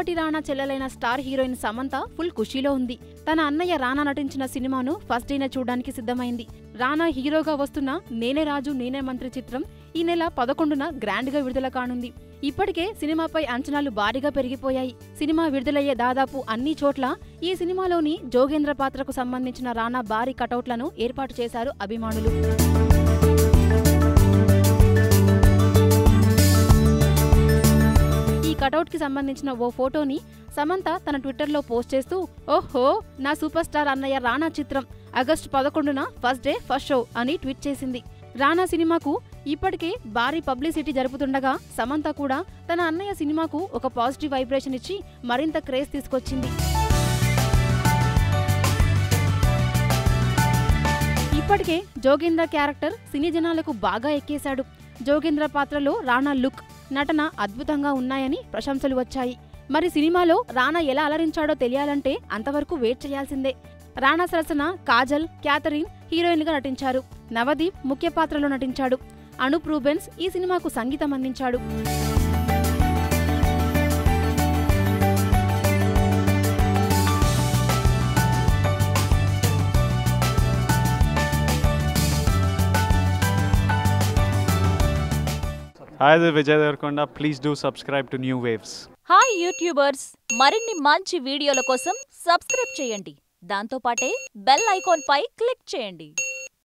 దగ్గుబాటి రానా చెల్లెలైన star heroine Samantha full ఖుషీలో ఉంది. తన అన్నయ్య రానా నటించిన సినిమాను ఫస్ట్ డేనే చూడడానికి సిద్ధమైంది. రానా హీరోగా వస్తున్న నేనే రాజు నేనే మంత్రి చిత్రం ఈ నెల 11న గ్రాండ్ గా విడుదల కానుంది. ఇప్పటికే సినిమాపై అంచనాలు భారీగా పెరిగిపోయాయి. సినిమా విడుదలయ్యే దాదాపు అన్ని చోట్ల ఈ సినిమాలోని జోగేంద్ర పాత్రకు సంబంధించిన రానా భారీ కటౌట్లను ఏర్పాటు చేశారు అభిమానులు. ఈ కటౌట్ కి సంబంధించిన ఓ ఫోటోని సమంత తన ట్విట్టర్లో పోస్ట్ చేస్తూ, ఓహో నా సూపర్ స్టార్ అన్నయ్య రానా చిత్రం ఆగస్టు 11న ఫస్ట్ డే ఫస్ట్ షో అని ట్వీట్ చేసింది. రానా సినిమాకు ఇప్పటికే భారీ పబ్లిసిటీ జరుపుతుండగా సమంత కూడా తన అన్నయ్య సినిమాకు ఒక పాజిటివ్ వైబ్రేషన్ ఇచ్చి మరింత క్రేజ్ తీసుకొచ్చింది. ఇప్పటికే జోగేంద్ర క్యారెక్టర్ సినీ జనాలకు బాగా ఎక్కేశాడు. జోగేంద్ర పాత్రలో రానా లుక్, నటన అద్భుతంగా ఉన్నాయని ప్రశంసలు వచ్చాయి. మరి సినిమాలో రానా ఎలా అలరించాడో తెలియాలంటే అంతవరకు వెయిట్ చేయాల్సిందే. రానా సరసన కాజల్, క్యాథరిన్ హీరోయిన్గా నటించారు. నవదీప్ ముఖ్య పాత్రలో నటించాడు. అనూప్ రూబెన్స్ ఈ సినిమాకు సంగీతం అందించాడు. Hi, this is Vijay Devarkonda. Please do subscribe to New Waves. Hi YouTubers, మరిన్ని మంచి వీడియోల కోసం సబ్స్క్రైబ్ చేయండి. దాంతో పాటే బెల్ ఐకాన్ పై క్లిక్ చేయండి.